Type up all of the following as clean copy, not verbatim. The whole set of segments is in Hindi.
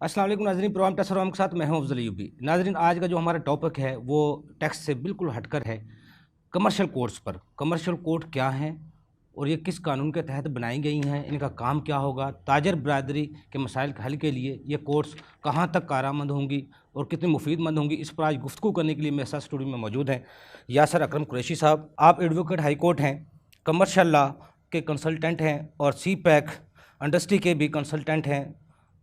अस्सलाम वालेकुम नाज़रीन, प्रोग्राम टेस्ट के साथ मैं हूं अफजल अयूबी। नाज़रीन, आज का जो हमारा टॉपिक है वो टैक्स से बिल्कुल हटकर है, कमर्शियल कोर्ट्स पर। कमर्शियल कोर्ट क्या हैं और ये किस कानून के तहत बनाई गई हैं, इनका काम क्या होगा, ताजर बरादरी के मसाइल के हल के लिए ये कोर्ट्स कहाँ तक कारआमद होंगी और कितनी मुफीदमंद होंगी, इस पर आज गुफ्तगू करने के लिए मेरे साथ स्टूडियो में मौजूद हैं यासर अकरम कुरैशी साहब। आप एडवोकेट हाई कोर्ट हैं, कमर्शियल लॉ के कंसल्टेंट हैं और सी पैक इंडस्ट्री के भी कंसल्टेंट हैं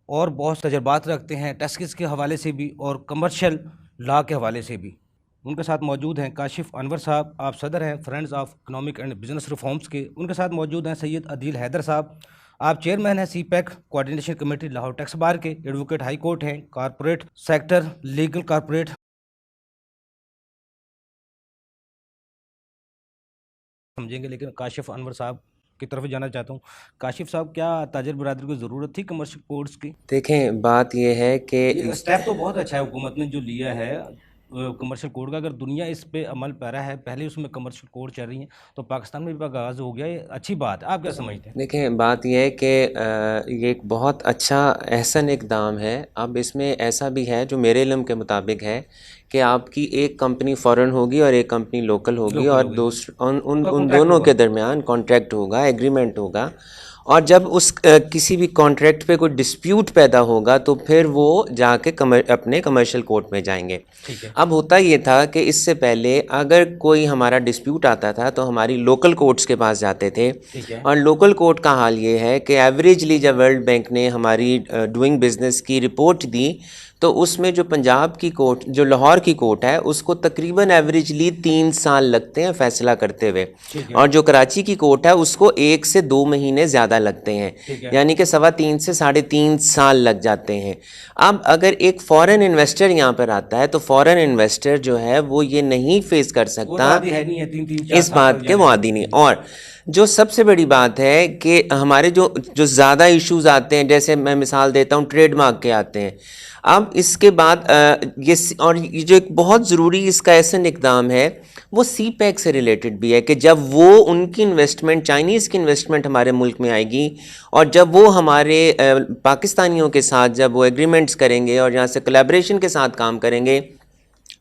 और बहुत तजर्बात रखते हैं टैक्सेस के हवाले से भी और कमर्शियल लॉ के हवाले से भी। उनके साथ मौजूद हैं काशिफ अनवर साहब, आप सदर हैं friends of economic and business reforms के। उनके साथ मौजूद हैं सैयद अदील हैदर साहब, आप चेयरमैन हैं CPEC coordination committee Lahore tax bar के। एडवोकेट हाई कोर्ट हैं, कॉरपोरेट सेक्टर लीगल कॉरपोरेट समझेंगे, लेकिन काशिफ अनवर साहब की तरफ जाना चाहता हूँ। काशिफ साहब, क्या ताजर बरादरी को ज़रूरत थी कमर्शियल कोर्ट्स की? देखें, बात यह है कि ये स्टेप तो बहुत अच्छा है हुकूमत ने जो लिया है कमर्शियल कोड का। अगर दुनिया इस पे अमल पैरा है, पहले उसमें कमर्शियल कोड चल रही हैं, तो पाकिस्तान में भी आगाज़ हो गया, ये अच्छी बात है। आप क्या समझते हैं? देखें, बात यह है कि ये एक बहुत अच्छा एहसन इक़दाम है। अब इसमें ऐसा भी है जो मेरे इल्म के मुताबिक है कि आपकी एक कंपनी फ़ॉरेन होगी और एक कंपनी लोकल होगी और उन दोनों के दरमियान कॉन्ट्रैक्ट होगा, एग्रीमेंट होगा। और जब उस किसी भी कॉन्ट्रैक्ट पे कोई डिस्प्यूट पैदा होगा तो फिर वो जाके अपने कमर्शियल कोर्ट में जाएंगे। अब होता ये था कि इससे पहले अगर कोई हमारा डिस्प्यूट आता था तो हमारी लोकल कोर्ट्स के पास जाते थे। और लोकल कोर्ट का हाल ये है कि एवरेजली जब वर्ल्ड बैंक ने हमारी डूइंग बिजनेस की रिपोर्ट दी तो उसमें जो पंजाब की कोर्ट, जो लाहौर की कोर्ट है, उसको तकरीबन एवरेजली 3 साल लगते हैं फ़ैसला करते हुए, और जो कराची की कोर्ट है उसको 1 से 2 महीने ज़्यादा लगते हैं, यानी कि 3.25 से 3.5 साल लग जाते हैं। अब अगर एक फ़ॉरेन इन्वेस्टर यहाँ पर आता है तो फ़ॉरेन इन्वेस्टर जो है वो ये नहीं फेस कर सकता, इस बात के मुआदी नहीं। और जो सबसे बड़ी बात है कि हमारे जो ज़्यादा इश्यूज़ आते हैं, जैसे मैं मिसाल देता हूँ ट्रेडमार्क के आते हैं। अब इसके बाद ये जो एक बहुत ज़रूरी इसका एहसन इक़दाम है वो सी पैक से रिलेटेड भी है कि जब वो उनकी इन्वेस्टमेंट, चाइनीज़ की इन्वेस्टमेंट हमारे मुल्क में आएगी और जब वो हमारे पाकिस्तानियों के साथ जब वो एग्रीमेंट्स करेंगे और यहाँ से कोलैबोरेशन के साथ काम करेंगे,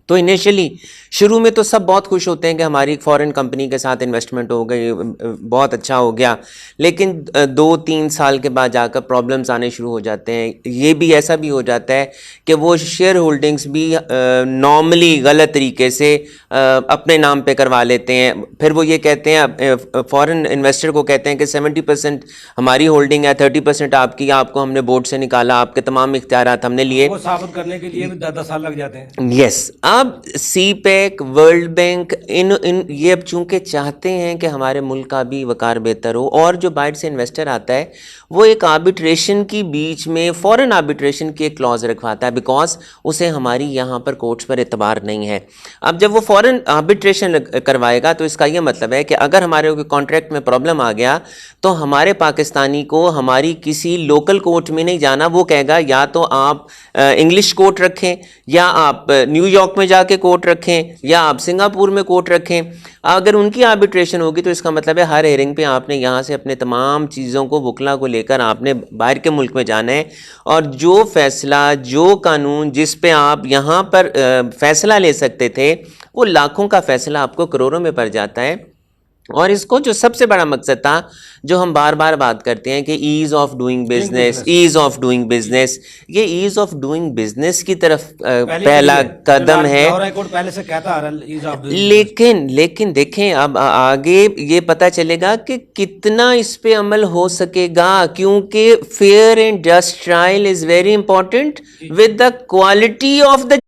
तो इनिशियली शुरू में तो सब बहुत खुश होते हैं कि हमारी एक फ़ॉरेन कंपनी के साथ इन्वेस्टमेंट हो गई, बहुत अच्छा हो गया। लेकिन 2-3 साल के बाद जाकर प्रॉब्लम्स आने शुरू हो जाते हैं। ये भी ऐसा भी हो जाता है कि वो शेयर होल्डिंग्स भी नॉर्मली गलत तरीके से अपने नाम पे करवा लेते हैं। फिर वो ये कहते हैं, फ़ॉरेन इन्वेस्टर को कहते हैं कि 70% हमारी होल्डिंग है, 30% आपकी, आपको हमने बोर्ड से निकाला, आपके तमाम इख्तियारात हमने लिए। वो साबित करने के लिए भी 10 साल लग जाते हैं। यस। अब सी पैक, वर्ल्ड बैंक, इन ये अब चूंकि चाहते हैं कि हमारे मुल्क का भी वकार बेहतर हो, और जो बाहर से इन्वेस्टर आता है वो एक आर्बिट्रेशन की बीच में फॉरेन आर्बिट्रेशन की एक क्लॉज रखवाता है, बिकॉज उसे हमारी यहाँ पर कोर्ट्स पर एतबार नहीं है। अब जब वो फॉरेन आर्बिट्रेशन करवाएगा तो इसका ये मतलब है कि अगर हमारे कॉन्ट्रैक्ट में प्रॉब्लम आ गया तो हमारे पाकिस्तानी को हमारी किसी लोकल कोर्ट में नहीं जाना। वो कहेगा या तो आप इंग्लिश कोर्ट रखें, या आप न्यूयॉर्क में जाके कोर्ट रखें, या आप सिंगापुर में कोर्ट रखें। अगर उनकी आर्बिट्रेशन होगी तो इसका मतलब है हर हेयरिंग पे आपने यहाँ से अपने तमाम चीज़ों को, वकला को लेकर आपने बाहर के मुल्क में जाना है, और जो फैसला, जो कानून जिस पे आप यहाँ पर फैसला ले सकते थे वो लाखों का फैसला आपको करोड़ों में पड़ जाता है। और इसको जो सबसे बड़ा मकसद था, जो हम बार बार बात करते हैं कि ease of doing business, ease of doing business, ये ईज़ ऑफ डूइंग बिजनेस की तरफ पहला कदम है। पहले से कहता आ रहा है, लेकिन देखें अब आगे ये पता चलेगा कि कितना इस पे अमल हो सकेगा, क्योंकि fair and just trial is very important with the quality of the